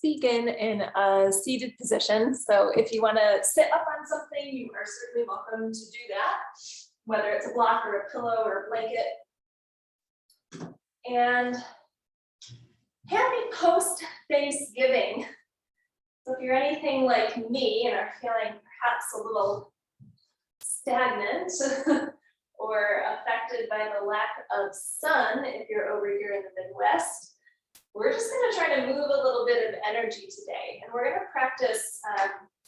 begin in a seated position. So if you want to sit up on something, you are certainly welcome to do that, whether it's a block or a pillow or a blanket. And happy post-Thanksgiving. So if you're anything like me and are feeling perhaps a little stagnant or affected by the lack of sun, if you're over here in the Midwest, we're just going to try to move a little bit of energy today. And we're going to practice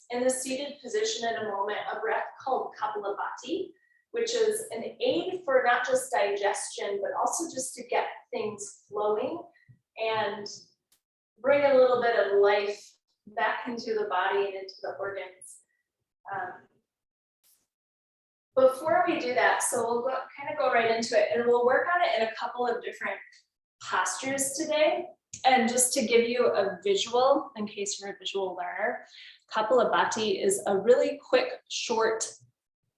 in the seated position in a moment a breath called Kapalabhati, which is an aid for not just digestion, but also just to get things flowing and bring a little bit of life back into the body and into the organs. Before we do that, so we'll kind of go right into it, and we'll work on it in a couple of different postures today. And just to give you a visual, in case you're a visual learner, Kapalabhati is a really quick, short,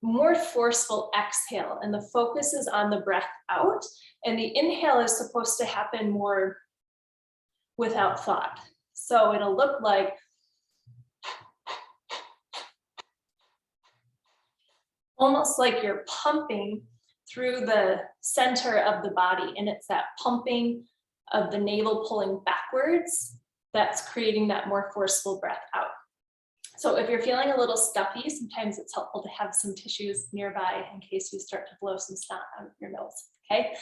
more forceful exhale, and the focus is on the breath out, and the inhale is supposed to happen more without thought. So it'll look like almost like you're pumping through the center of the body, and it's that pumping of the navel pulling backwards that's creating that more forceful breath out. So if you're feeling a little stuffy, sometimes it's helpful to have some tissues nearby in case you start to blow some snot out of your nose, okay?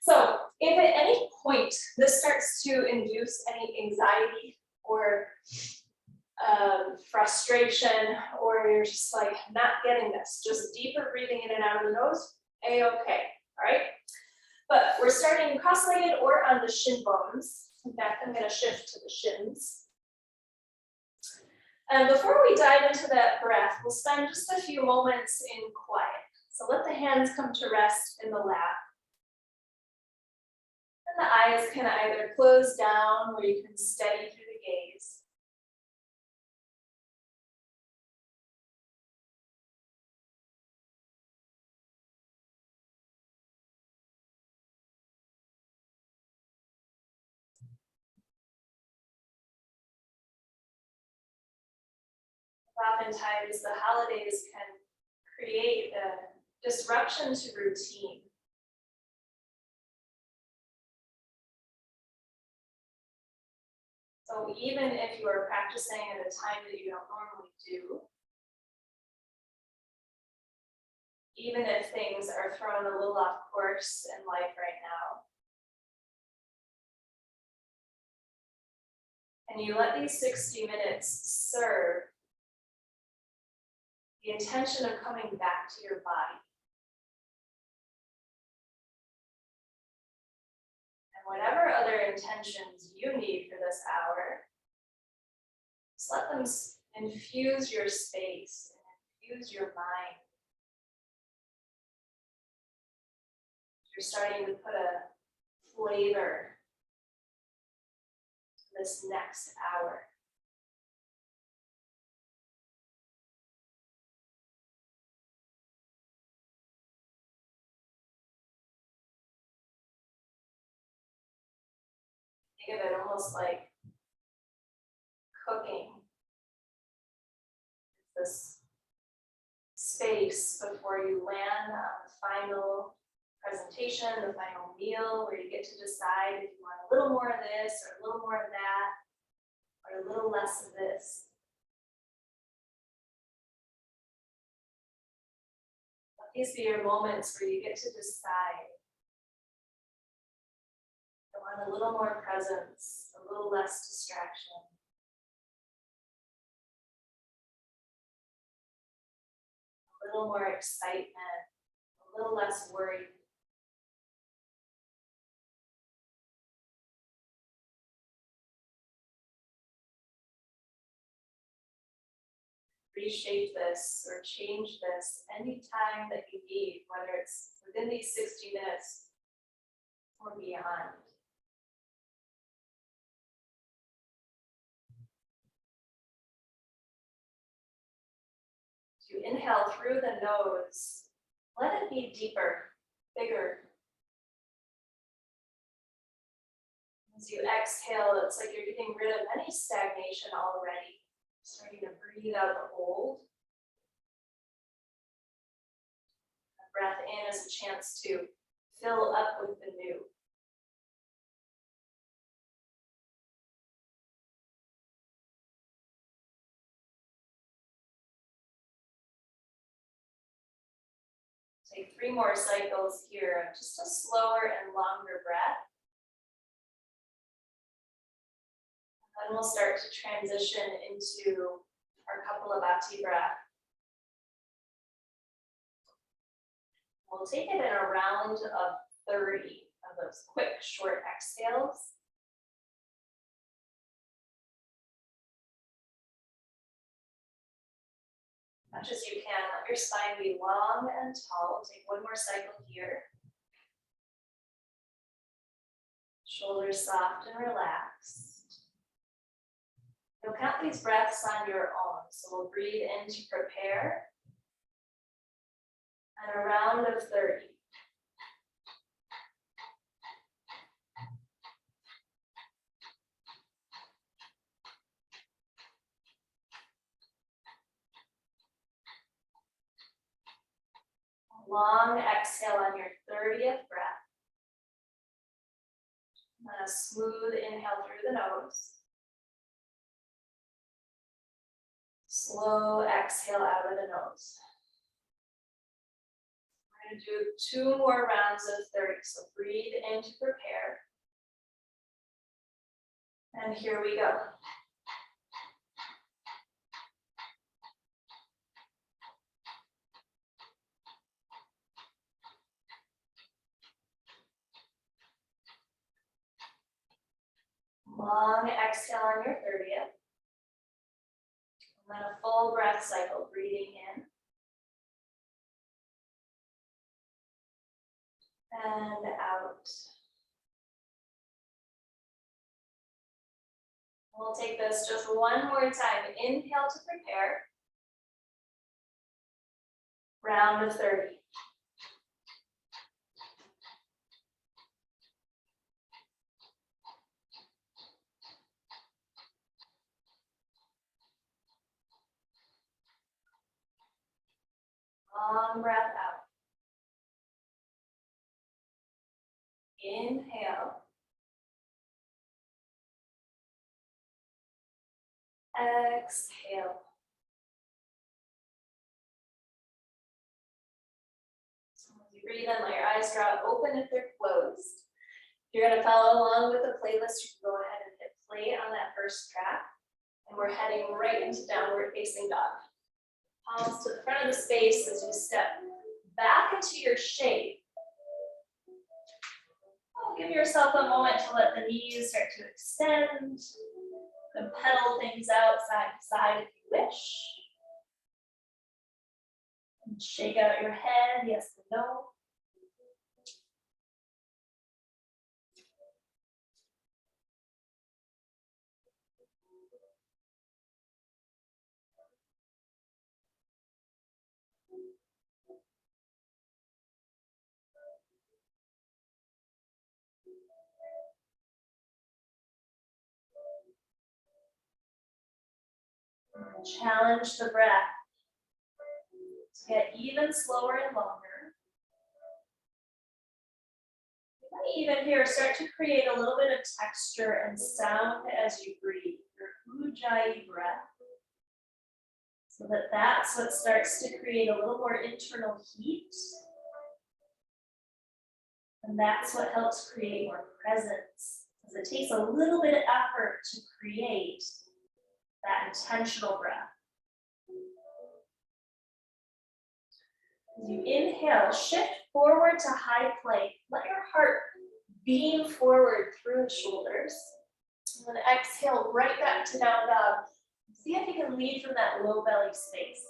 So if at any point this starts to induce any anxiety or frustration, or you're just like not getting this, just deeper breathing in and out of the nose, a-okay, all right? But we're starting cross-legged or on the shin bones. In fact, I'm going to shift to the shins. And before we dive into that breath, we'll spend just a few moments in quiet. So let the hands come to rest in the lap. And the eyes can either close down or you can steady through the gaze. Oftentimes, the holidays can create a disruption to routine. So even if you are practicing at a time that you don't normally do, even if things are thrown a little off course in life right now, and you let these 60 minutes serve the intention of coming back to your body. And whatever other intentions you need for this hour, just let them infuse your space and infuse your mind. You're starting to put a flavor to this next hour. Think of it almost like cooking. This space before you land on the final presentation, the final meal, where you get to decide if you want a little more of this or a little more of that, or a little less of this. Let these be your moments where you get to decide. I want a little more presence, a little less distraction. A little more excitement, a little less worry. Reshape this or change this anytime that you need, whether it's within these 60 minutes or beyond. You inhale through the nose, let it be deeper, bigger. As As you exhale, it's like you're getting rid of any stagnation already. Starting to breathe out the old. A breath in is a chance to fill up with the new. Take 3 more cycles here of just a slower and longer breath. And then we'll start to transition into our Kapalabhati breath. We'll take it in a round of 30 of those quick, short exhales. Much as you can, let your spine be long and tall. We'll take 1 more cycle here. Shoulders soft and relaxed. You'll count these breaths on your own. So we'll breathe in to prepare. And a round of 30. Long exhale on your 30th breath. And a smooth inhale through the nose. Slow exhale out of the nose. We're going to do 2 more rounds of 30. So breathe in to prepare. And here we go. Long exhale on your 30th. And then a full breath cycle, breathing in. And out. We'll take this just 1 more time. Inhale to prepare. Round of 30. Long breath out. Inhale. Exhale. So as you breathe in, let your eyes drop open if they're closed. If you're going to follow along with the playlist, you can go ahead and hit play on that first track. And we're heading right into downward facing dog. Palms to the front of the space as you step back into your shape. Give yourself a moment to let the knees start to extend. You can pedal things out side to side if you wish. And shake out your head, yes and no. Challenge the breath to get even slower and longer. You might even here start to create a little bit of texture and sound as you breathe, your Ujjayi breath. So that's what starts to create a little more internal heat. And that's what helps create more presence. Because it takes a little bit of effort to create that intentional breath. As you inhale, shift forward to high plank. Let your heart beam forward through the shoulders. And then exhale right back to down dog. See if you can lead from that low belly space.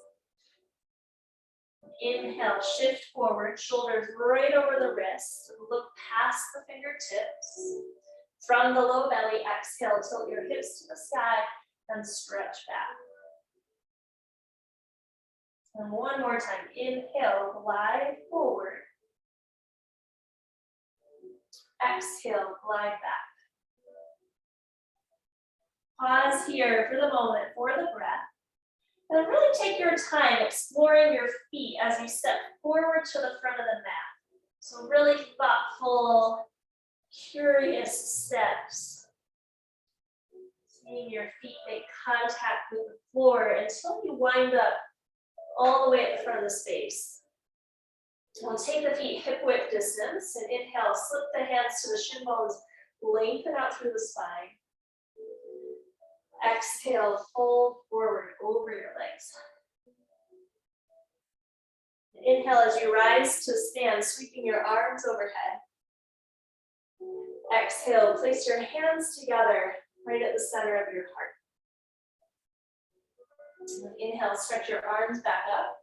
Inhale, shift forward, shoulders right over the wrists. Look past the fingertips. From the low belly, exhale, tilt your hips to the sky and stretch back. And 1 more time, inhale, glide forward. Exhale, glide back. Pause here for the moment, for the breath. And really take your time exploring your feet as you step forward to the front of the mat. So really thoughtful, curious steps. Seeing your feet make contact with the floor until you wind up all the way at the front of the space. We'll take the feet hip width distance and inhale, slip the hands to the shin bones, lengthen out through the spine. Exhale, fold forward over your legs. Inhale as you rise to stand, sweeping your arms overhead. Exhale, place your hands together right at the center of your heart. Inhale, stretch your arms back up.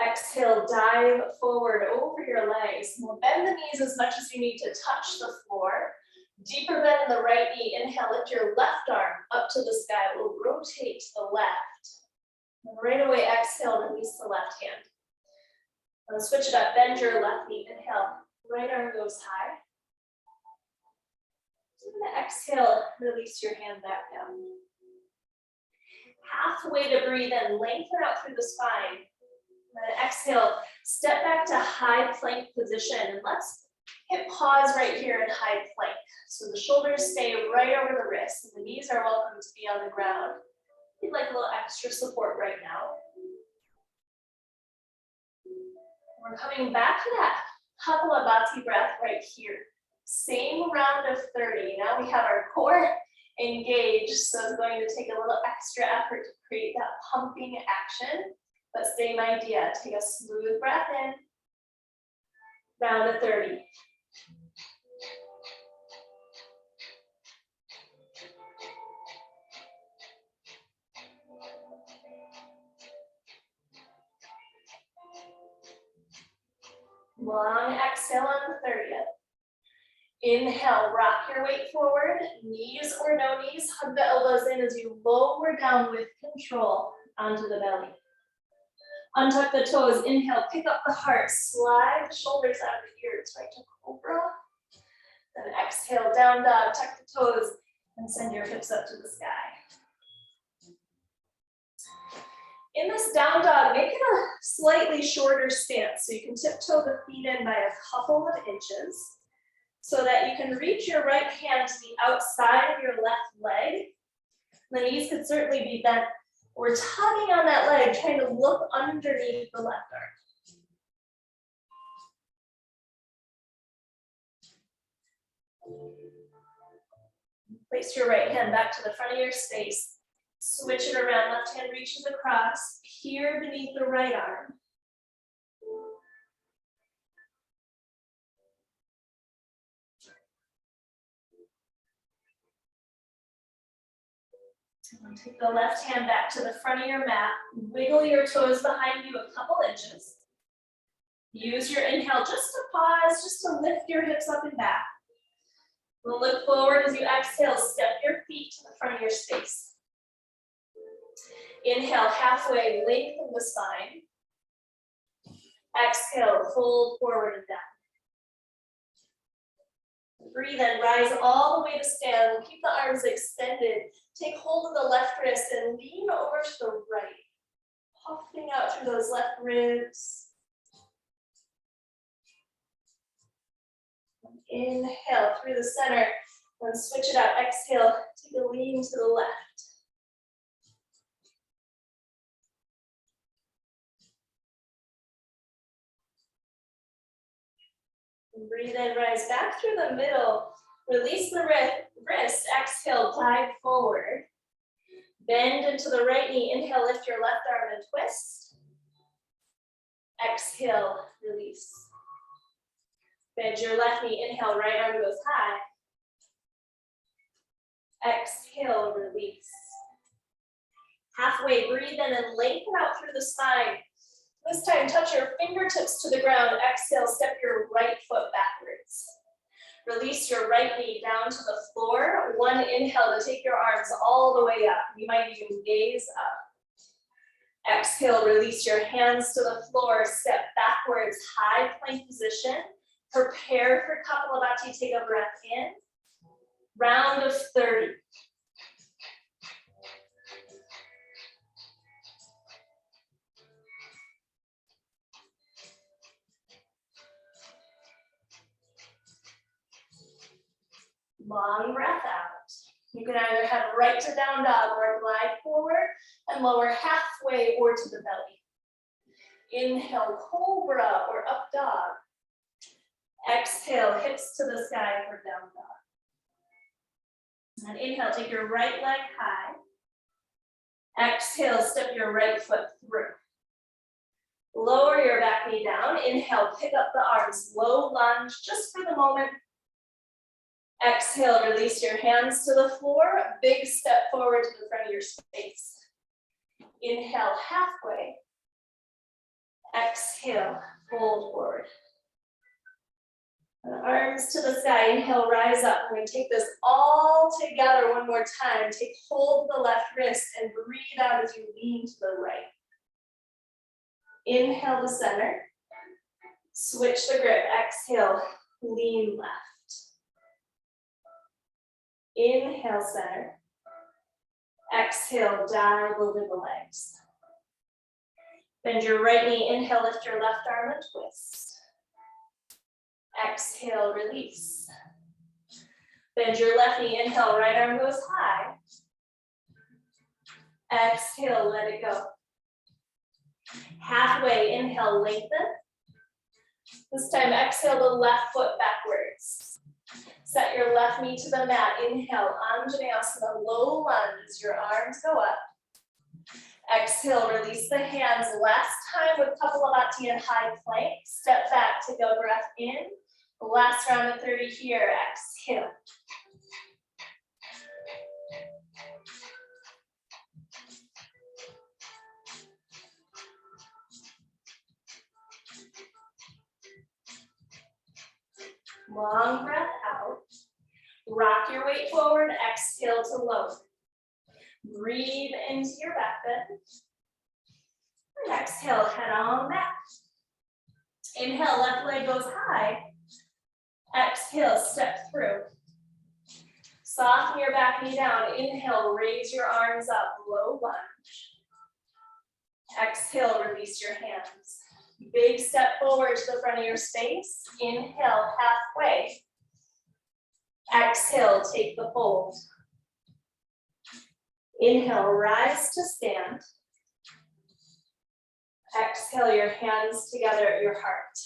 Exhale, dive forward over your legs. We'll bend the knees as much as you need to touch the floor. Deeper bend in the right knee. Inhale, lift your left arm up to the sky. We'll rotate to the left. And right away, exhale, release the left hand. And switch it up, bend your left knee. Inhale, right arm goes high. And exhale, release your hand back down. Halfway to breathe in, lengthen out through the spine. Then exhale, step back to high plank position. And let's hit pause right here in high plank. So the shoulders stay right over the wrists and the knees are welcome to be on the ground. You'd like a little extra support right now. We're coming back to that Kapalabhati breath right here. Same round of 30. Now we have our core engaged, so it's going to take a little extra effort to create that pumping action. But same idea, take a smooth breath in, round of 30. Long exhale on the 30th. Inhale, rock your weight forward, knees or no knees, hug the elbows in as you lower down with control onto the belly. Untuck the toes, inhale, pick up the heart, slide the shoulders out of the ears, right to cobra. Then exhale, down dog, tuck the toes, and send your hips up to the sky. In this down dog, make it a slightly shorter stance, so you can tiptoe the feet in by a couple of inches, so that you can reach your right hand to the outside of your left leg. The knees could certainly be bent. We're tugging on that leg, trying to look underneath the left arm. Place your right hand back to the front of your space. Switch it around, left hand reaches across, here beneath the right arm. Take the left hand back to the front of your mat. Wiggle your toes behind you a couple inches. Use your inhale just to pause, just to lift your hips up and back. We'll look forward as you exhale, step your feet to the front of your space. Inhale, halfway, lengthen the spine. Exhale, fold forward and down. Breathe in, rise all the way to stand. Keep the arms extended. Take hold of the left wrist and lean over to the right. Puffing out through those left ribs. Inhale through the center, then switch it out. Exhale, take a lean to the left. And breathe in, rise back through the middle. Release the wrist, exhale, dive forward. Bend into the right knee, inhale, lift your left arm and twist. Exhale, release. Bend your left knee, inhale, right arm goes high. Exhale, release. Halfway, breathe in and lengthen out through the spine. This time, touch your fingertips to the ground. Exhale, step your right foot backwards. Release your right knee down to the floor. One inhale to take your arms all the way up. You might even gaze up. Exhale, release your hands to the floor. Step backwards, high plank position. Prepare for Kapalabhati. Take a breath in. Round of 30. Long breath out. You can either head right to down dog or glide forward and lower halfway or to the belly. Inhale, cobra or up dog. Exhale, hips to the sky for down dog. And inhale, take your right leg high. Exhale, step your right foot through. Lower your back knee down. Inhale, pick up the arms, low lunge just for the moment. Exhale, release your hands to the floor. Big step forward to the front of your space. Inhale, halfway. Exhale, fold forward. And arms to the sky. Inhale, rise up. We're going to take this all together one more time. Take hold of the left wrist and breathe out as you lean to the right. Inhale to center. Switch the grip. Exhale, lean left. Inhale, center. Exhale, dive over the legs. Bend your right knee. Inhale, lift your left arm and twist. Exhale, release. Bend your left knee. Inhale, right arm goes high. Exhale, let it go. Halfway, inhale, lengthen. This time, exhale the left foot backwards. Set your left knee to the mat. Inhale, Anjaneyasana, low lunge as your arms go up. Exhale, release the hands. Last time with Kapalabhati and high plank. Step back, take a breath in. Last round of 30 here. Exhale. Long breath out. Rock your weight forward. Exhale to lower. Breathe into your back bend. And exhale, head on back. Inhale, left leg goes high. Exhale, step through. Soften your back knee down. Inhale, raise your arms up, low lunge. Exhale, release your hands. Big step forward to the front of your space. Inhale, halfway. Exhale, take the fold. Inhale, rise to stand. Exhale, your hands together at your heart.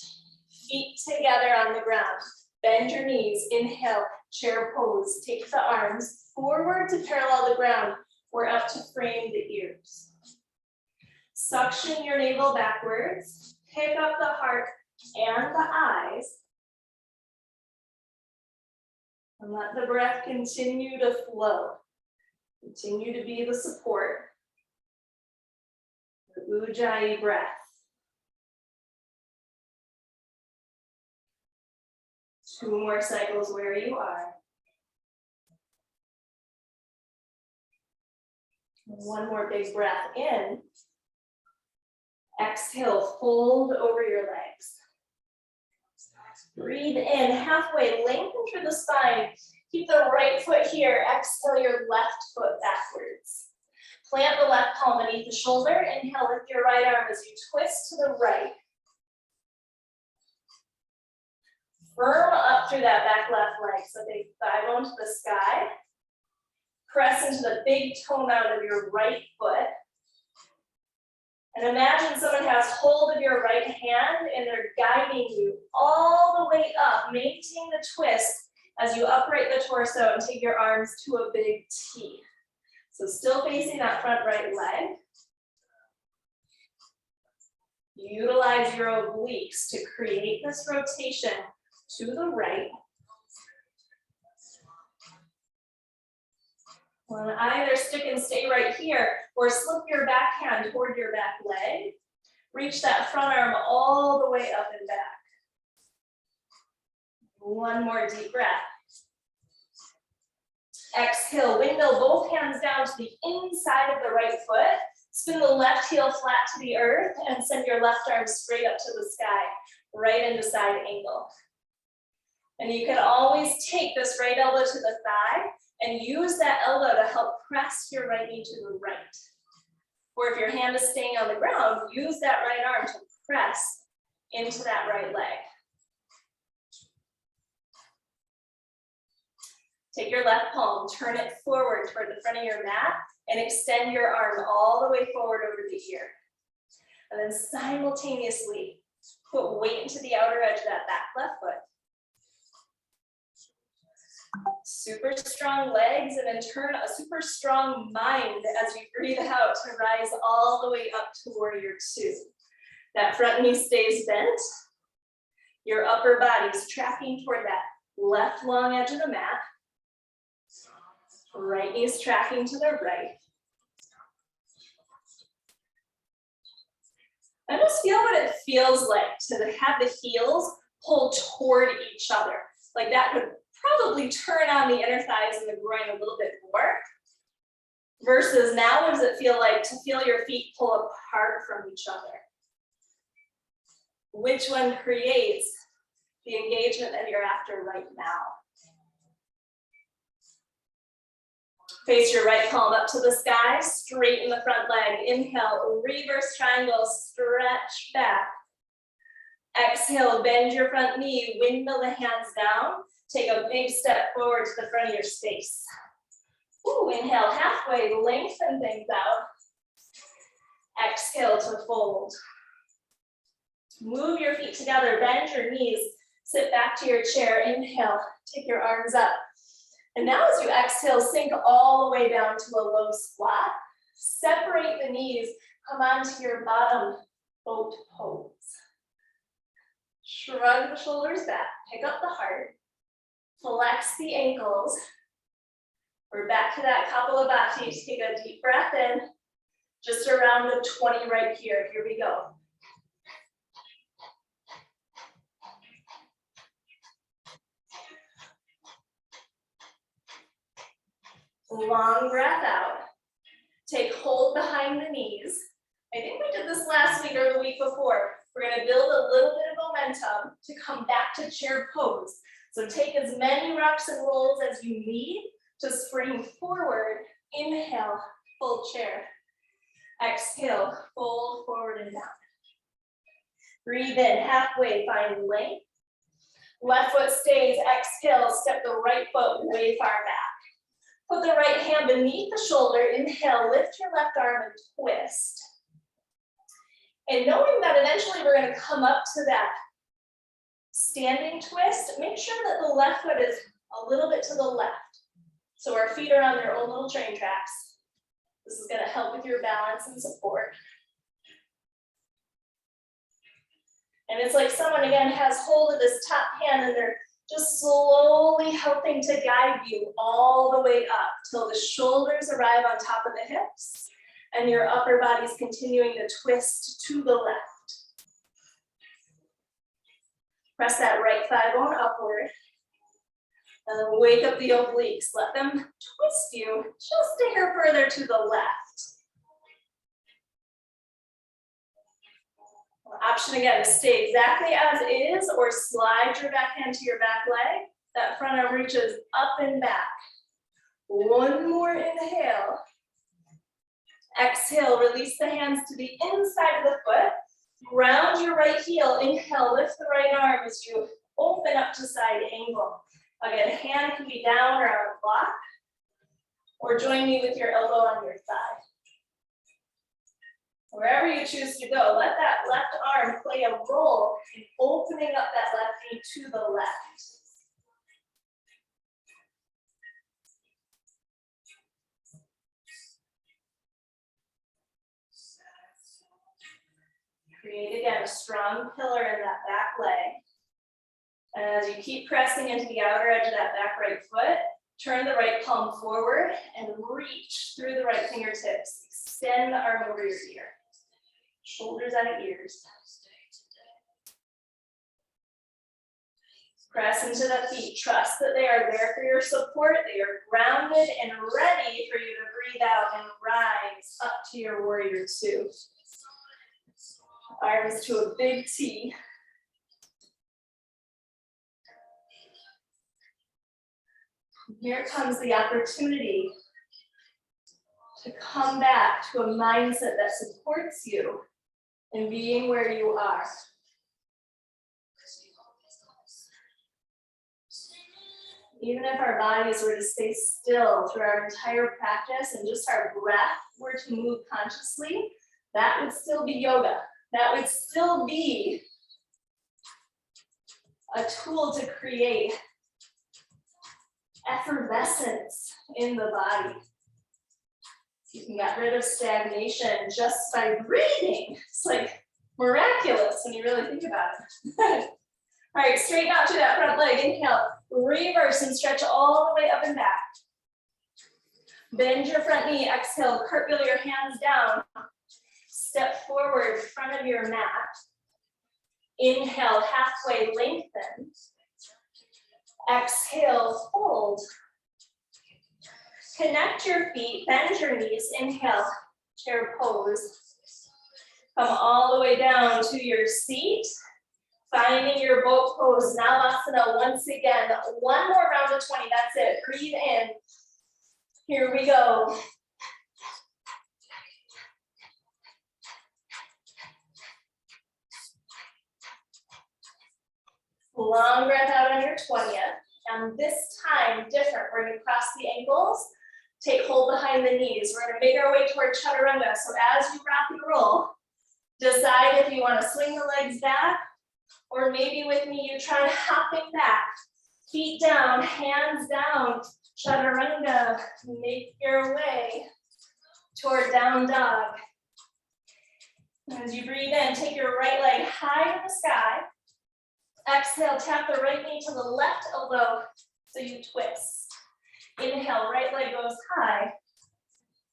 Feet together on the ground. Bend your knees. Inhale, chair pose. Take the arms forward to parallel the ground. We're up to frame the ears. Suction your navel backwards. Pick up the heart and the eyes. And let the breath continue to flow. Continue to be the support. The Ujjayi breath. Two more cycles where you are. One more big breath in. Exhale, fold over your legs. Breathe in, halfway, lengthen through the spine. Keep the right foot here. Exhale your left foot backwards. Plant the left palm beneath the shoulder. Inhale, lift your right arm as you twist to the right. Firm up through that back left leg. So big thigh bone to the sky. Press into the big toe mound of your right foot. And imagine someone has hold of your right hand and they're guiding you all the way up. Maintain the twist as you upright the torso and take your arms to a big T. So still facing that front right leg. Utilize your obliques to create this rotation to the right. Well, either stick and stay right here or slip your back hand toward your back leg. Reach that front arm all the way up and back. One more deep breath. Exhale, windmill both hands down to the inside of the right foot. Spin the left heel flat to the earth and send your left arm straight up to the sky, right into side angle. And you can always take this right elbow to the thigh and use that elbow to help press your right knee to the right. Or if your hand is staying on the ground, use that right arm to press into that right leg. Take your left palm, turn it forward toward the front of your mat, and extend your arm all the way forward over the ear. And then simultaneously, put weight into the outer edge of that back left foot. Super strong legs, and in turn, a super strong mind as you breathe out to rise all the way up to warrior two. That front knee stays bent. Your upper body's tracking toward that left long edge of the mat. Right knee's tracking to the right. And just feel what it feels like to have the heels pull toward each other. Like that could probably turn on the inner thighs and the groin a little bit more. Versus now, what does it feel like to feel your feet pull apart from each other? Which one creates the engagement that you're after right now? Face your right palm up to the sky, straighten the front leg. Inhale, reverse triangle, stretch back. Exhale, bend your front knee, windmill the hands down. Take a big step forward to the front of your space. Ooh, inhale, halfway, lengthen things out. Exhale to fold. Move your feet together, bend your knees, sit back to your chair. Inhale, take your arms up. And now as you exhale, sink all the way down to a low squat. Separate the knees, come onto your bottom boat pose. Shrug the shoulders back, pick up the heart, flex the ankles. We're back to that Kapalabhati. Take a deep breath in, just around the 20 right here. Here we go. Long breath out. Take hold behind the knees. I think we did this last week or the week before. We're going to build a little bit of momentum to come back to chair pose. So take as many rocks and rolls as you need to spring forward. Inhale, full chair. Exhale, fold forward and down. Breathe in, halfway, find length. Left foot stays, exhale, step the right foot way far back. Put the right hand beneath the shoulder. Inhale, lift your left arm and twist. And knowing that eventually we're going to come up to that standing twist, make sure that the left foot is a little bit to the left. So our feet are on their own little train tracks. This is going to help with your balance and support. And it's like someone, again, has hold of this top hand and they're just slowly helping to guide you all the way up till the shoulders arrive on top of the hips and your upper body's continuing to twist to the left. Press that right thigh bone upward. And then wake up the obliques. Let them twist you just a hair further to the left. Option again to stay exactly as is or slide your back hand to your back leg. That front arm reaches up and back. One more inhale. Exhale, release the hands to the inside of the foot. Ground your right heel. Inhale, lift the right arm as you open up to side angle. Again, hand can be down or on a block. Or join me with your elbow on your thigh. Wherever you choose to go, let that left arm play a role in opening up that left knee to the left. Create again a strong pillar in that back leg. And as you keep pressing into the outer edge of that back right foot, turn the right palm forward and reach through the right fingertips. Extend the arm over your ear. Shoulders out of ears. Press into the feet. Trust that they are there for your support. They are grounded and ready for you to breathe out and rise up to your warrior two. Arms to a big T. Here comes the opportunity to come back to a mindset that supports you in being where you are. Even if our bodies were to stay still through our entire practice and just our breath were to move consciously, that would still be yoga. That would still be a tool to create effervescence in the body. You can get rid of stagnation just by breathing. It's like miraculous when you really think about it. All right, straighten out to that front leg. Inhale, reverse and stretch all the way up and back. Bend your front knee. Exhale, cartwheel your hands down. Step forward, front of your mat. Inhale, halfway lengthen. Exhale, fold. Connect your feet, bend your knees. Inhale, chair pose. Come all the way down to your seat. Finding your boat pose, Navasana once again. One more round of 20, that's it. Breathe in. Here we go. Long breath out on your 20th. And this time, different. We're going to cross the ankles, take hold behind the knees. We're going to make our way toward chaturanga. So as you rock and roll, decide if you want to swing the legs back, or maybe with me, you try hopping back. Feet down, hands down, chaturanga. Make your way toward down dog. As you breathe in, take your right leg high to the sky. Exhale, tap the right knee to the left elbow so you twist. Inhale, right leg goes high.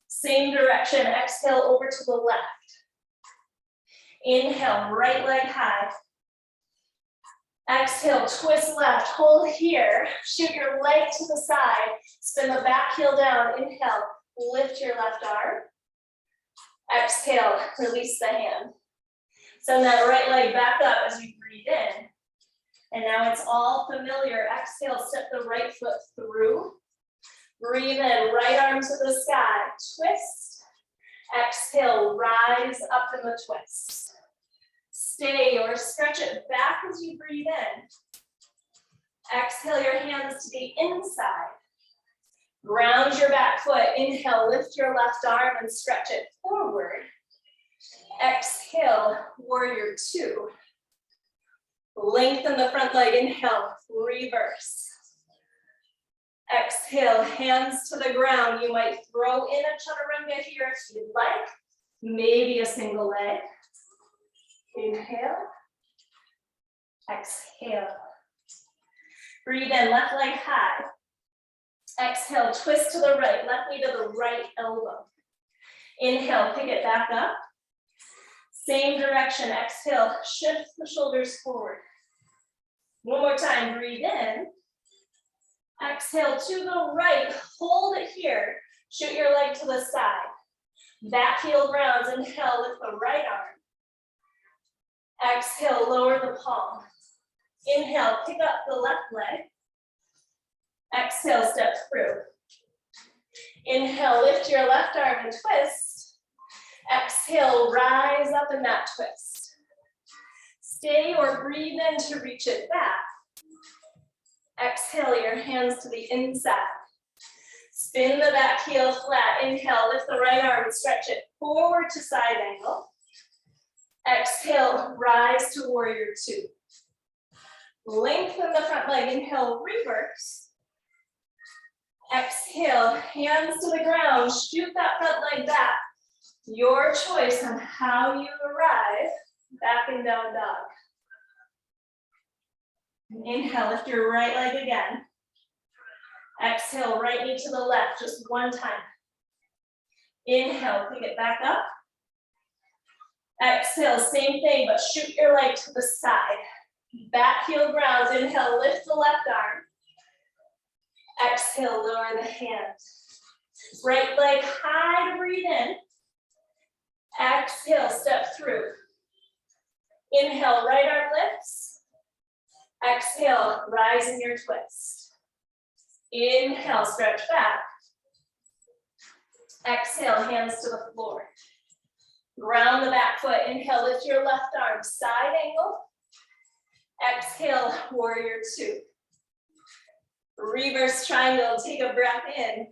Same direction, exhale over to the left. Inhale, right leg high. Exhale, twist left, hold here. Shoot your leg to the side. Spin the back heel down. Inhale, lift your left arm. Exhale, release the hand. Send that right leg back up as you breathe in. And now it's all familiar. Exhale, step the right foot through. Breathe in, right arm to the sky. Twist. Exhale, rise up in the twist. Stay or stretch it back as you breathe in. Exhale your hands to the inside. Ground your back foot. Inhale, lift your left arm and stretch it forward. Exhale, warrior two. Lengthen the front leg. Inhale, reverse. Exhale, hands to the ground. You might throw in a chaturanga here if you'd like. Maybe a single leg. Inhale, exhale. Breathe in, left leg high. Exhale, twist to the right, left knee to the right elbow. Inhale, pick it back up. Same direction, exhale, shift the shoulders forward. One more time, breathe in. Exhale to the right, hold it here. Shoot your leg to the side. Back heel grounds, inhale, lift the right arm. Exhale, lower the palm. Inhale, pick up the left leg. Exhale, step through. Inhale, lift your left arm and twist. Exhale, rise up in that twist. Stay or breathe in to reach it back. Exhale, your hands to the inside. Spin the back heel flat. Inhale, lift the right arm and stretch it forward to side angle. Exhale, rise to warrior two. Lengthen the front leg. Inhale, reverse. Exhale, hands to the ground. Shoot that front leg back. Your choice on how you arrive back in down dog. Inhale, lift your right leg again. Exhale, right knee to the left, just one time. Inhale, pick it back up. Exhale, same thing, but shoot your leg to the side. Back heel grounds. Inhale, lift the left arm. Exhale, lower the hand. Right leg high to breathe in. Exhale, step through. Inhale, right arm lifts. Exhale, rise in your twist. Inhale, stretch back. Exhale, hands to the floor. Ground the back foot. Inhale, lift your left arm, side angle. Exhale, warrior two. Reverse triangle, take a breath in.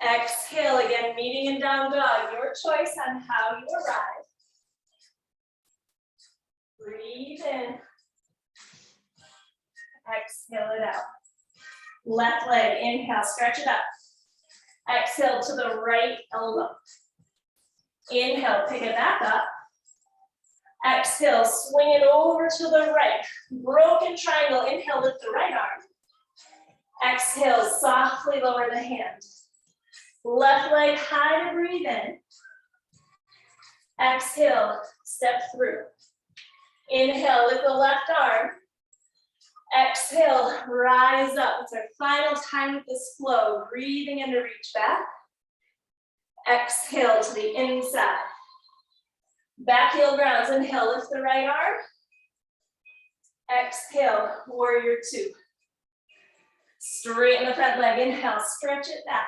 Exhale again, meeting in down dog. Your choice on how you arrive. Breathe in. Exhale it out. Left leg, inhale, stretch it up. Exhale to the right elbow. Inhale, pick it back up. Exhale, swing it over to the right. Broken triangle, inhale, lift the right arm. Exhale, softly lower the hand. Left leg high to breathe in. Exhale, step through. Inhale, lift the left arm. Exhale, rise up. It's our final time with this flow. Breathing in to reach back. Exhale to the inside. Back heel grounds. Inhale, lift the right arm. Exhale, warrior two. Straighten the front leg. Inhale, stretch it back.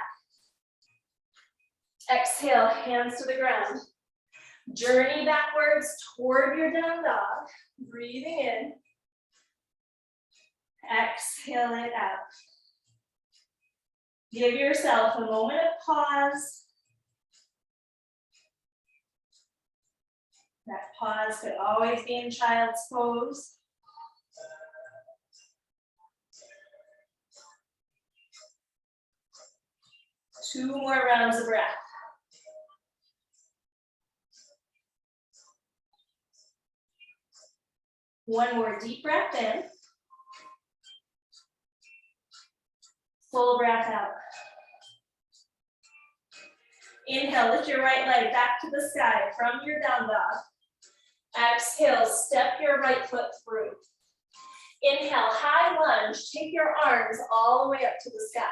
Exhale, hands to the ground. Journey backwards toward your down dog. Breathing in. Exhale it out. Give yourself a moment of pause. That pause could always be in child's pose. Two more rounds of breath. One more deep breath in. Full breath out. Inhale, lift your right leg back to the sky from your down dog. Exhale, step your right foot through. Inhale, high lunge, take your arms all the way up to the sky.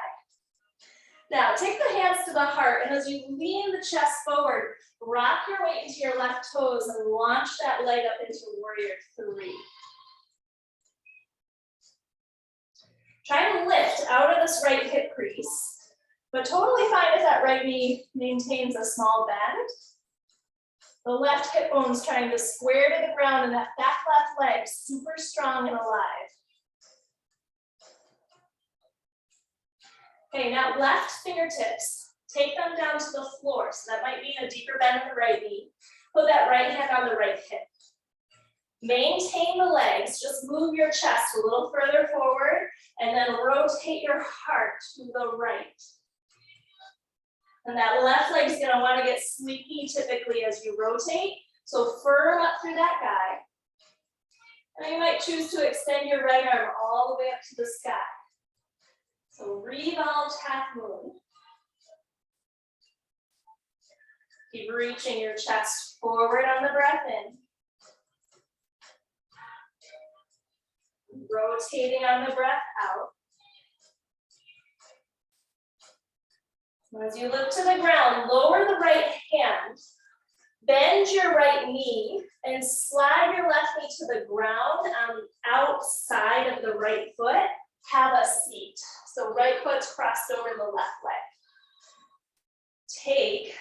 Now, take the hands to the heart, and as you lean the chest forward, rock your weight into your left toes and launch that leg up into warrior three. Try to lift out of this right hip crease, but totally fine if that right knee maintains a small bend. The left hip bone's trying to square to the ground, and that back left leg super strong and alive. Okay, now left fingertips, take them down to the floor. So that might mean a deeper bend in the right knee. Put that right hand on the right hip. Maintain the legs, just move your chest a little further forward, and then rotate your heart to the right. And that left leg is gonna wanna get sleepy typically as you rotate. So firm up through that guy. And you might choose to extend your right arm all the way up to the sky. So revolve half moon. Keep reaching your chest forward on the breath in. Rotating on the breath out. As you look to the ground, lower the right hand, bend your right knee, and slide your left knee to the ground on the outside of the right foot. Have a seat. So right foot's crossed over the left leg. Take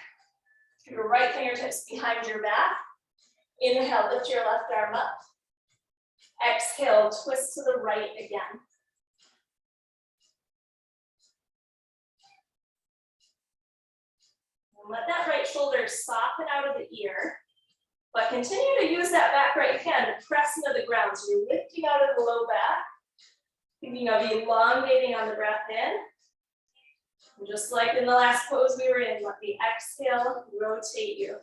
your right fingertips behind your back. Inhale, lift your left arm up. Exhale, twist to the right again. And let that right shoulder soften out of the ear, but continue to use that back right hand to press into the ground. So you're lifting out of the low back, thinking of elongating on the breath in. And just like in the last pose we were in, let the exhale rotate you.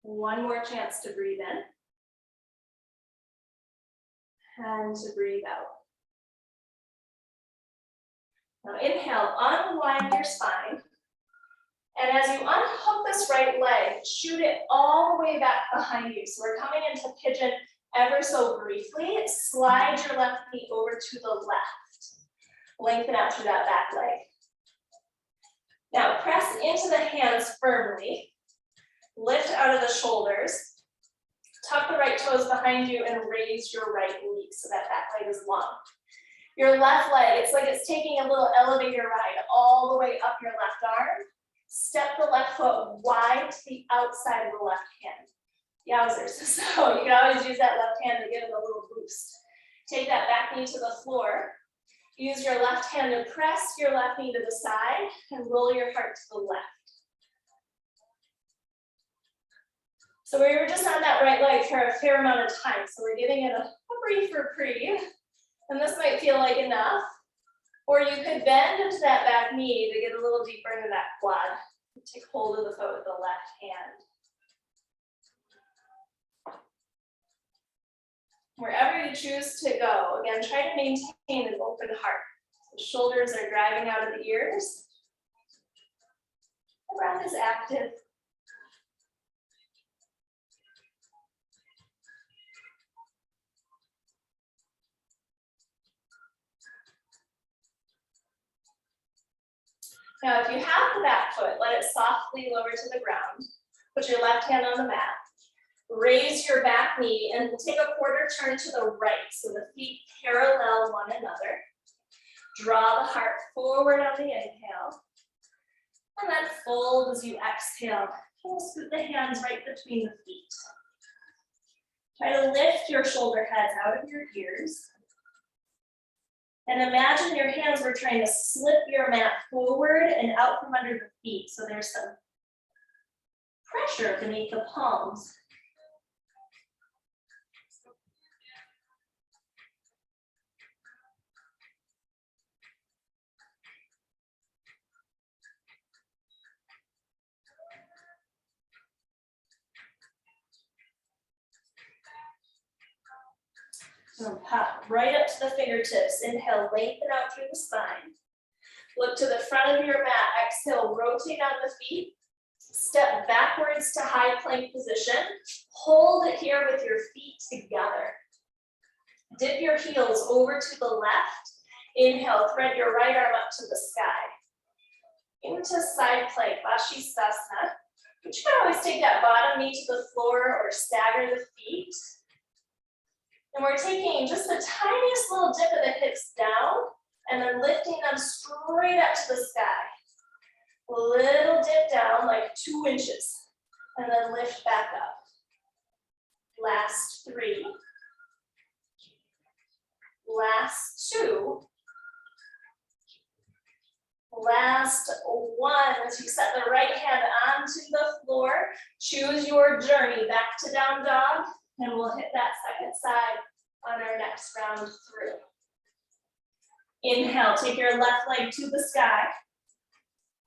One more chance to breathe in. And to breathe out. Now inhale, unwind your spine. And as you unhook this right leg, shoot it all the way back behind you. So we're coming into pigeon ever so briefly. Slide your left knee over to the left. Lengthen out through that back leg. Now press into the hands firmly. Lift out of the shoulders. Tuck the right toes behind you and raise your right knee so that back leg is long. Your left leg, it's like it's taking a little elevator ride all the way up your left arm. Step the left foot wide to the outside of the left hand. Yowzers. So you can always use that left hand to give it a little boost. Take that back knee to the floor. Use your left hand to press your left knee to the side and roll your heart to the left. So we were just on that right leg for a fair amount of time. So we're giving it a brief reprieve. And this might feel like enough. Or you could bend into that back knee to get a little deeper into that quad. Take hold of the foot with the left hand. Wherever you choose to go, again, try to maintain an open heart. The shoulders are driving out of the ears. The breath is active. Now, if you have the back foot, let it softly lower to the ground. Put your left hand on the mat. Raise your back knee and take a quarter turn to the right so the feet parallel one another. Draw the heart forward on the inhale. And then fold as you exhale. Scoot the hands right between the feet. Try to lift your shoulder heads out of your ears. And imagine your hands were trying to slip your mat forward and out from under the feet. So there's some pressure beneath the palms. So pop right up to the fingertips. Inhale, lengthen out through the spine. Look to the front of your mat. Exhale, rotate on the feet. Step backwards to high plank position. Hold it here with your feet together. Dip your heels over to the left. Inhale, thread your right arm up to the sky. Into side plank, Vashisthasana. But you can always take that bottom knee to the floor or stagger the feet. And we're taking just the tiniest little dip of the hips down and then lifting them straight up to the sky. A little dip down, like 2 inches, and then lift back up. Last 3. Last 2. Last 1. As you set the right hand onto the floor, choose your journey back to down dog. And we'll hit that second side on our next round through. Inhale, take your left leg to the sky.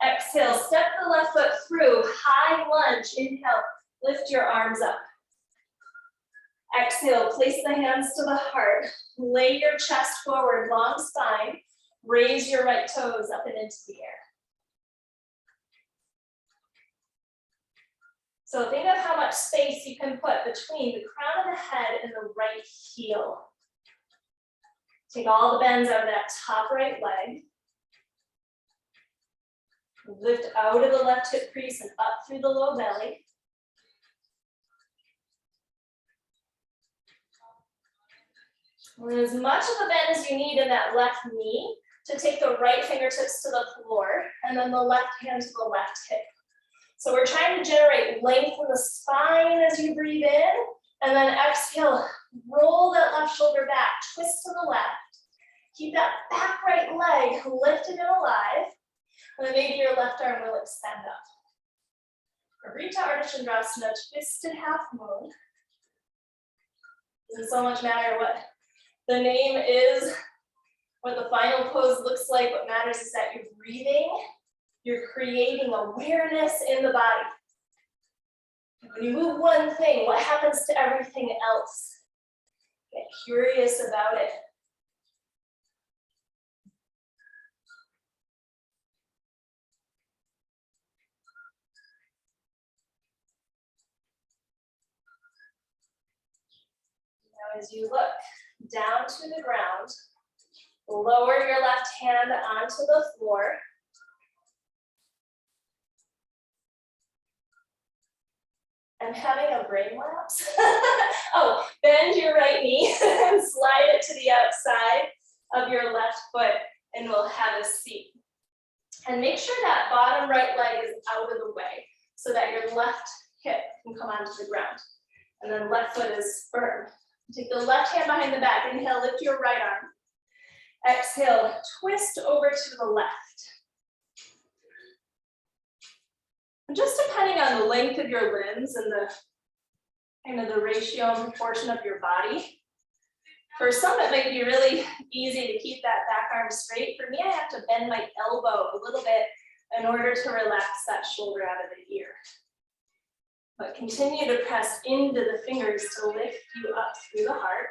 Exhale, step the left foot through, high lunge. Inhale, lift your arms up. Exhale, place the hands to the heart. Lay your chest forward, long spine. Raise your right toes up and into the air. So think of how much space you can put between the crown of the head and the right heel. Take all the bends out of that top right leg. Lift out of the left hip crease and up through the low belly. And as much of a bend as you need in that left knee to take the right fingertips to the floor and then the left hand to the left hip. So we're trying to generate length in the spine as you breathe in, and then exhale, roll that left shoulder back, twist to the left. Keep that back right leg lifted and alive, and then maybe your left arm will extend up. Rita Ardha Chandrasana, twisted half moon. Doesn't so much matter what the name is, what the final pose looks like. What matters is that you're breathing. You're creating awareness in the body. When you move one thing, what happens to everything else? Get curious about it. Now as you look down to the ground, lower your left hand onto the floor. I'm having a brain lapse. Oh, bend your right knee and slide it to the outside of your left foot, and we'll have a seat. And make sure that bottom right leg is out of the way so that your left hip can come onto the ground. And then left foot is firm. Take the left hand behind the back. Inhale, lift your right arm. Exhale, twist over to the left. And just depending on the length of your limbs and the kind of the ratio and proportion of your body. For some, it might be really easy to keep that back arm straight. For me, I have to bend my elbow a little bit in order to relax that shoulder out of the ear. But continue to press into the fingers to lift you up through the heart.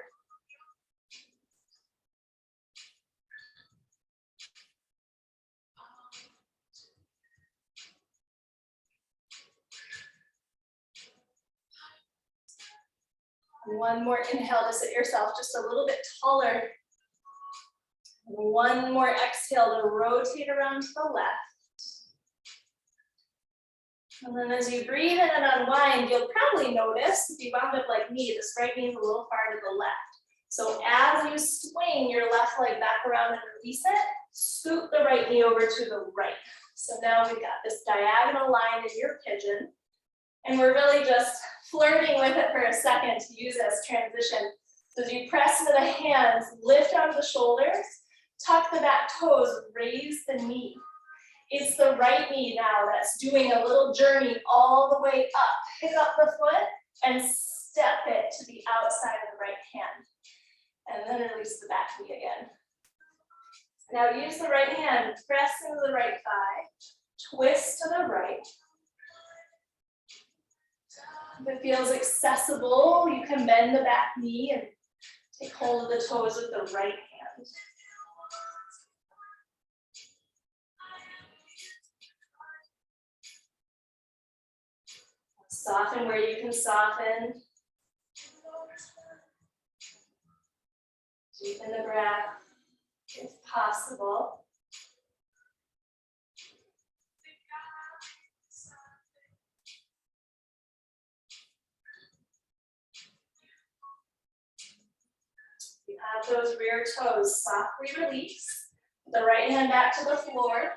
One more inhale to sit yourself just a little bit taller. One more exhale to rotate around to the left. And then as you breathe in and unwind, you'll probably notice, if you wound up like me, this right knee is a little far to the left. So as you swing your left leg back around and release it, scoot the right knee over to the right. So now we've got this diagonal line in your pigeon. And we're really just flirting with it for a second to use as transition. So as you press into the hands, lift out the shoulders, tuck the back toes, raise the knee. It's the right knee now that's doing a little journey all the way up. Pick up the foot and step it to the outside of the right hand. And then release the back knee again. Now use the right hand, press into the right thigh, twist to the right. If it feels accessible, you can bend the back knee and take hold of the toes with the right hand. Soften where you can soften. Deepen the breath if possible. You have those rear toes softly release. The right hand back to the floor.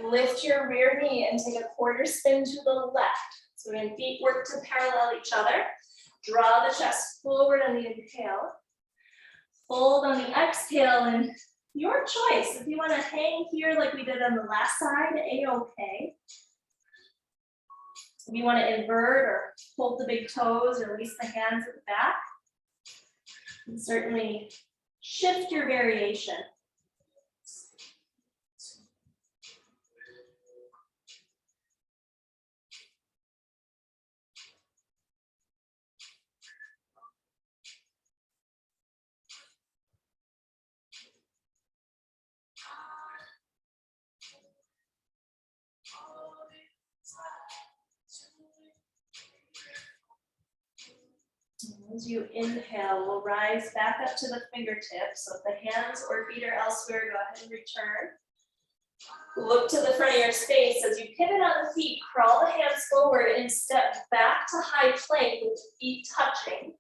Lift your rear knee and take a quarter spin to the left. So when feet work to parallel each other, draw the chest forward on the inhale. Fold on the exhale, and your choice. If you want to hang here like we did on the last side, A-okay. If you want to invert or hold the big toes or release the hands at the back, and certainly shift your variation. As you inhale, we'll rise back up to the fingertips. So if the hands or feet are elsewhere, go ahead and return. Look to the front of your space. As you pivot on the feet, crawl the hands forward and step back to high plank with the feet touching.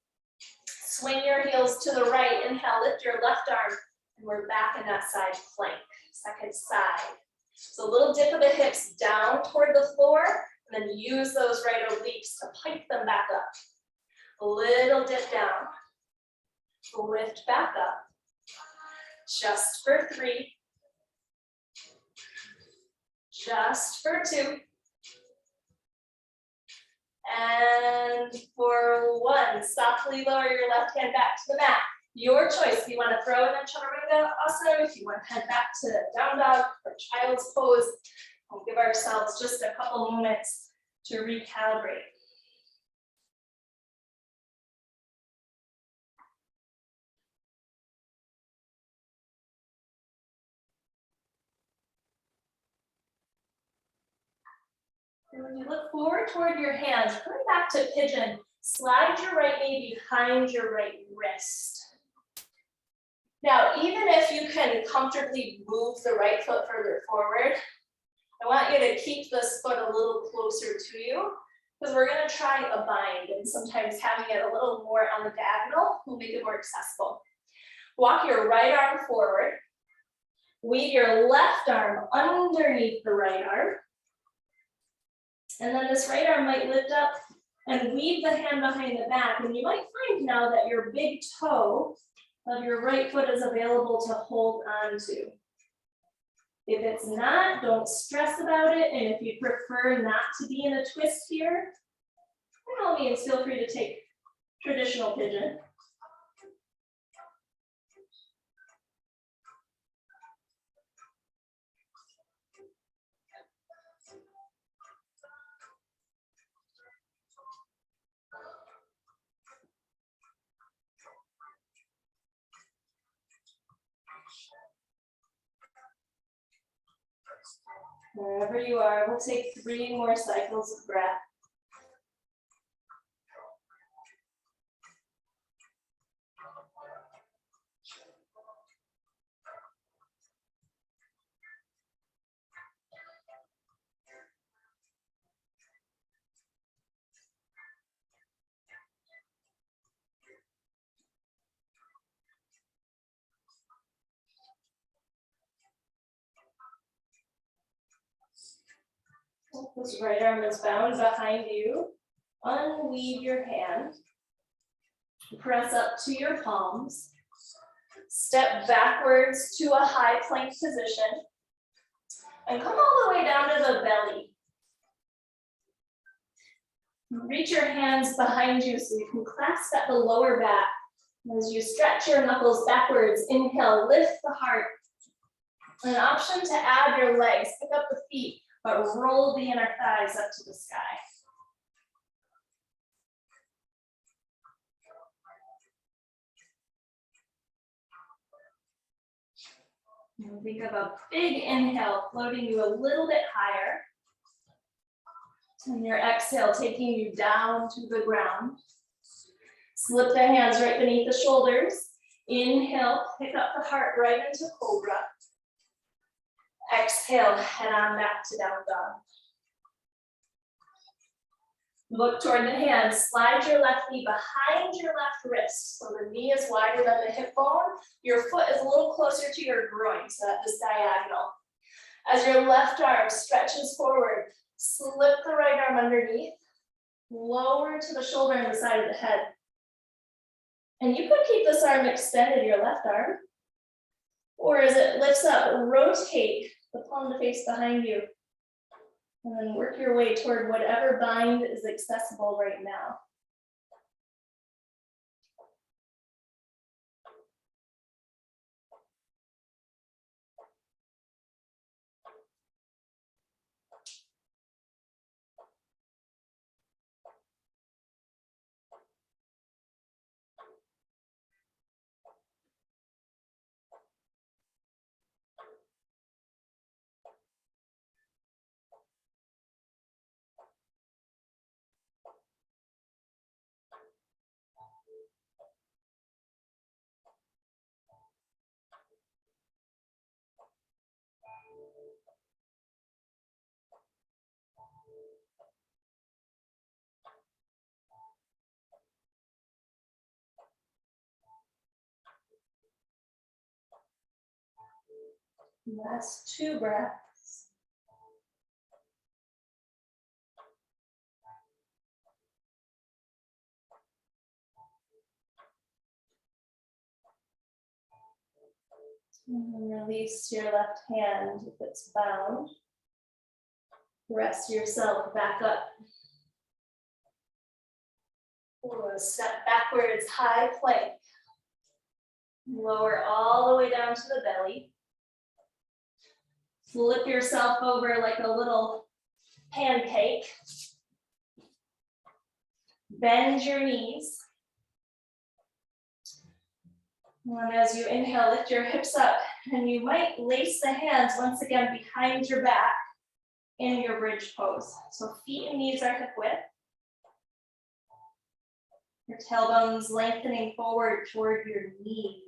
Swing your heels to the right. Inhale, lift your left arm, and we're back in that side plank. Second side. So a little dip of the hips down toward the floor, and then use those right obliques to pike them back up. A little dip down, lift back up, just for 3, just for 2, and for 1. Softly lower your left hand back to the mat. Your choice. If you want to throw in a chaturanga asana, if you want to head back to down dog or child's pose, we'll give ourselves just a couple moments to recalibrate. And when you look forward toward your hands, come back to pigeon. Slide your right knee behind your right wrist. Now, even if you can comfortably move the right foot further forward, I want you to keep this foot a little closer to you because we're gonna try a bind, and sometimes having it a little more on the diagonal will make it more accessible. Walk your right arm forward. Weave your left arm underneath the right arm. And then this right arm might lift up and weave the hand behind the back. And you might find now that your big toe of your right foot is available to hold on to. If it's not, don't stress about it. And if you prefer not to be in a twist here, by all means, feel free to take traditional pigeon. Wherever you are, we'll take 3 more cycles of breath. This right arm is bound behind you. Unweave your hand. Press up to your palms. Step backwards to a high plank position. And come all the way down to the belly. Reach your hands behind you so you can clasp at the lower back. As you stretch your knuckles backwards, inhale, lift the heart. An option to add your legs, pick up the feet, but roll the inner thighs up to the sky. And think of a big inhale, floating you a little bit higher. And your exhale, taking you down to the ground. Slip the hands right beneath the shoulders. Inhale, pick up the heart right into cobra. Exhale, head on back to down dog. Look toward the hands, slide your left knee behind your left wrist. So the knee is wider than the hip bone. Your foot is a little closer to your groin, so that is diagonal. As your left arm stretches forward, slip the right arm underneath, lower to the shoulder and the side of the head. And you could keep this arm extended, your left arm, or as it lifts up, rotate the palm to face behind you. And then work your way toward whatever bind is accessible right now. Last 2 breaths. And release your left hand if it's bound. Rest yourself back up. Step backwards, high plank. Lower all the way down to the belly. Flip yourself over like a little pancake. Bend your knees. And as you inhale, lift your hips up, and you might lace the hands once again behind your back in your bridge pose. So feet and knees are hip width. Your tailbone's lengthening forward toward your knees.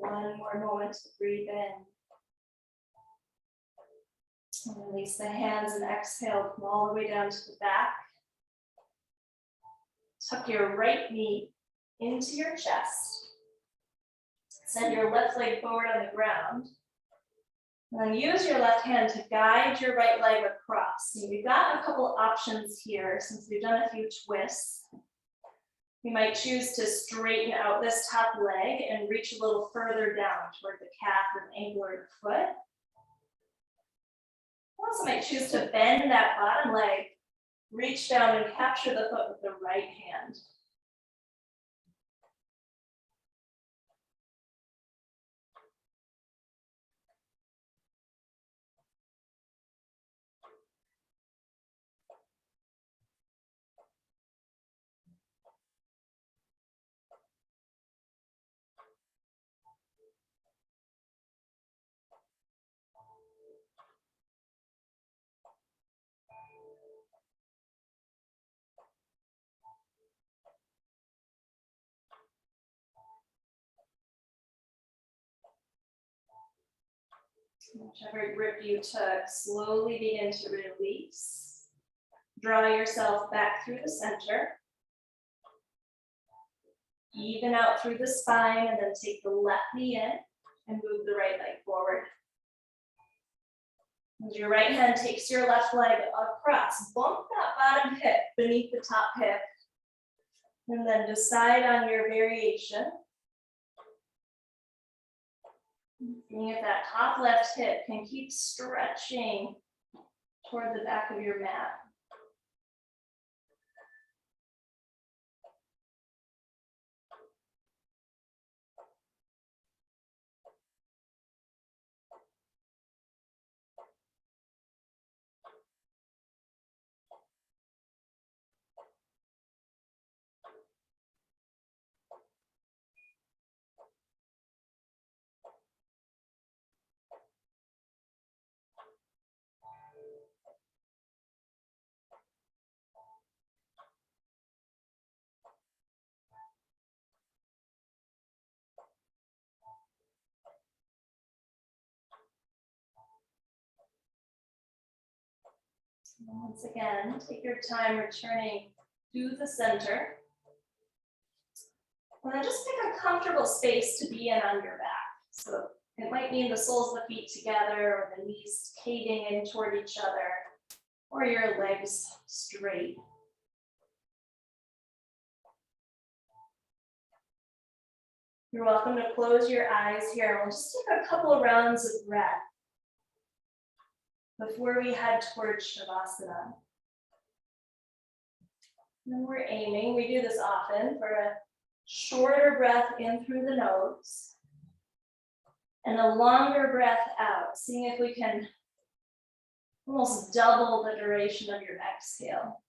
One more moment to breathe in. And release the hands and exhale, come all the way down to the back. Tuck your right knee into your chest. Send your left leg forward on the ground. And then use your left hand to guide your right leg across. So we've got a couple options here since we've done a few twists. You might choose to straighten out this top leg and reach a little further down toward the calf or the ankle or the foot. You also might choose to bend that bottom leg, reach down and capture the foot with the right hand. Whichever grip you took, slowly begin to release. Draw yourself back through the center. Even out through the spine, and then take the left knee in and move the right leg forward. As your right hand takes your left leg across, bump that bottom hip beneath the top hip. And then decide on your variation. Seeing if that top left hip can keep stretching toward the back of your mat. Once again, take your time returning to the center. And then just pick a comfortable space to be in on your back. So it might mean the soles of the feet together, or the knees caving in toward each other, or your legs straight. You're welcome to close your eyes here. We'll just take a couple of rounds of breath before we head towards Shavasana. And we're aiming, we do this often, for a shorter breath in through the nose and a longer breath out, seeing if we can almost double the duration of your exhale.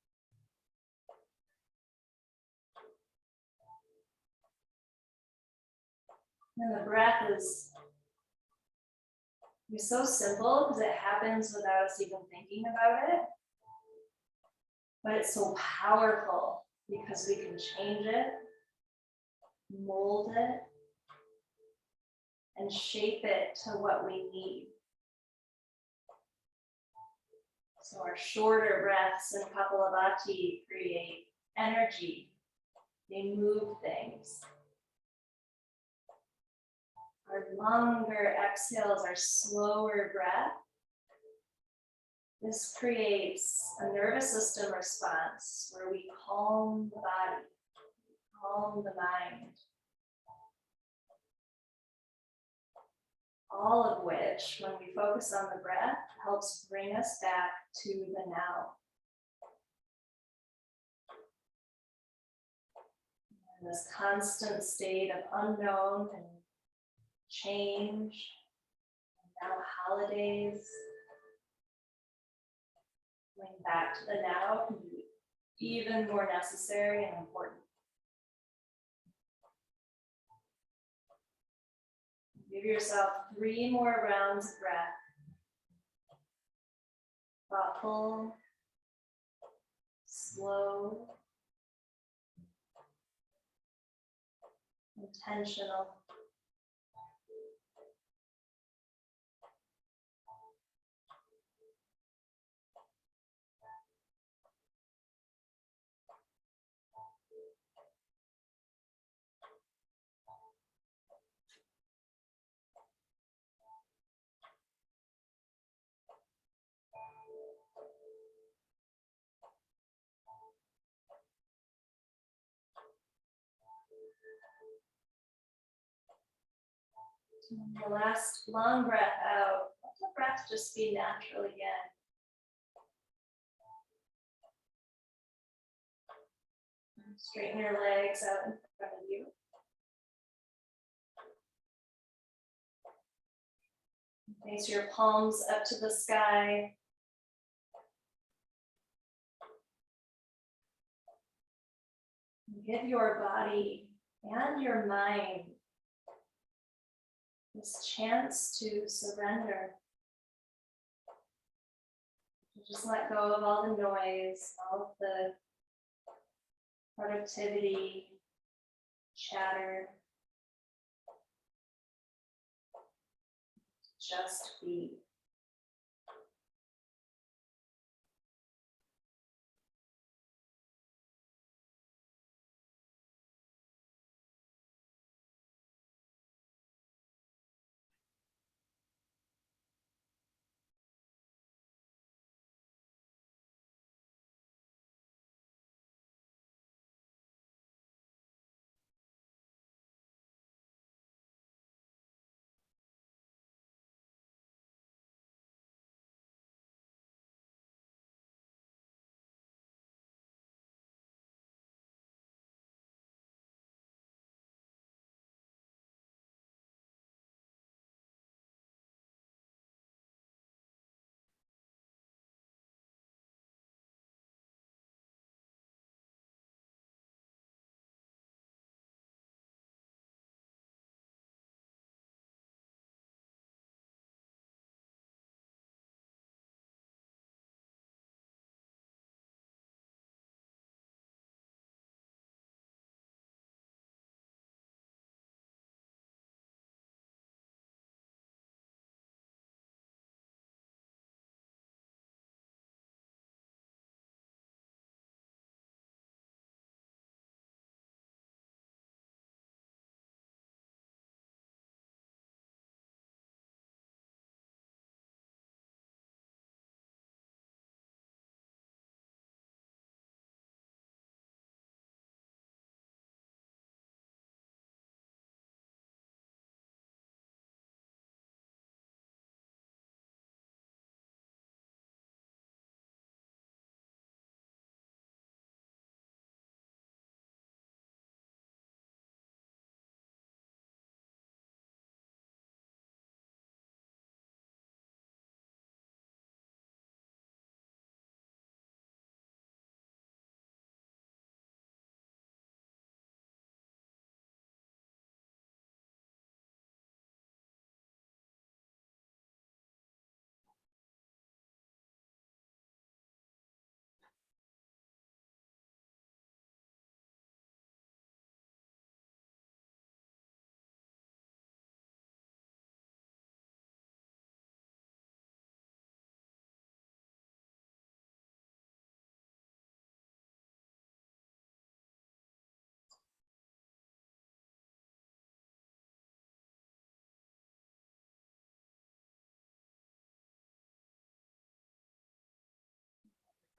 And the breath is so simple because it happens without us even thinking about it. But it's so powerful because we can change it, mold it, and shape it to what we need. So our shorter breaths in Kapalabhati create energy. They move things. Our longer exhales, our slower breath. This creates a nervous system response where we calm the body, calm the mind. All of which, when we focus on the breath, helps bring us back to the now. And this constant state of unknown and change, and now holidays, going back to the now can be even more necessary and important. Give yourself 3 more rounds of breath. Thoughtful, slow, intentional. And the last long breath out. Let the breath just be natural again. Straighten your legs out in front of you. Place your palms up to the sky. Give your body and your mind this chance to surrender. Just let go of all the noise, all of the productivity, chatter. Just be.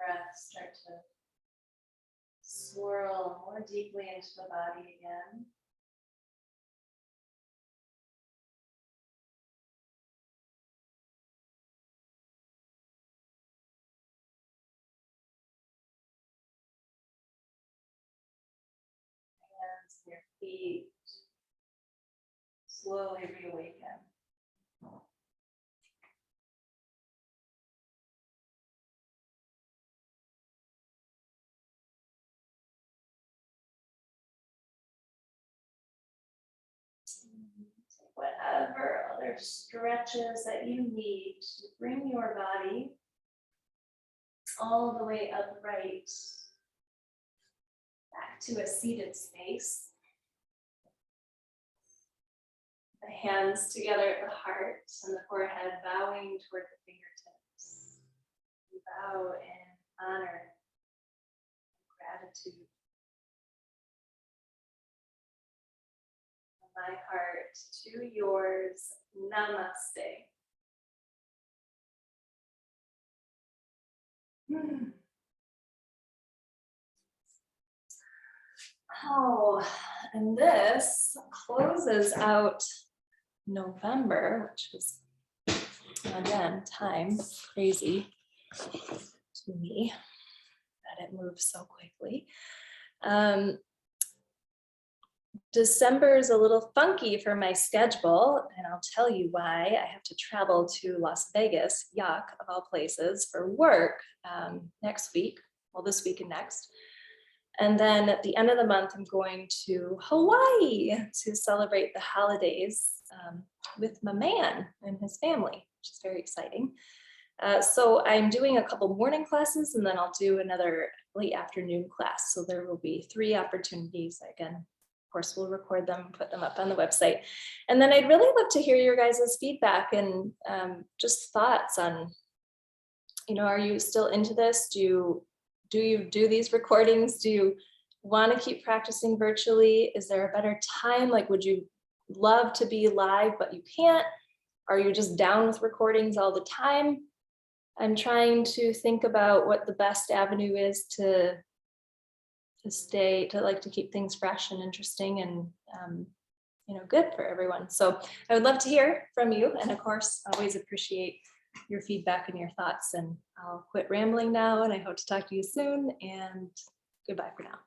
Breath start to swirl more deeply into the body again. Hands and your feet slowly reawaken. Take whatever other stretches that you need to bring your body all the way upright, back to a seated space. The hands together at the heart and the forehead bowing toward the fingertips. We bow in honor and gratitude. From my heart to yours, namaste. Oh, And this closes out November, which is, again, time crazy to me that it moves so quickly. December is a little funky for my schedule, and I'll tell you why. I have to travel to Las Vegas, yuck, of all places, for work next week, well, this week and next. And then at the end of the month, I'm going to Hawaii to celebrate the holidays with my man and his family, which is very exciting. So I'm doing a couple morning classes, and then I'll do another late afternoon class. So there will be 3 opportunities. Again, of course, we'll record them, put them up on the website. And then I'd really love to hear your guys' feedback and just thoughts on, are you still into this? Do you do these recordings? Do you want to keep practicing virtually? Is there a better time? Like, would you love to be live, but you can't? Are you just down with recordings all the time? I'm trying to think about what the best avenue is to keep things fresh and interesting and good for everyone. So I would love to hear from you, and of course always appreciate your feedback and your thoughts. And I'll quit rambling now, and I hope to talk to you soon, and goodbye for now.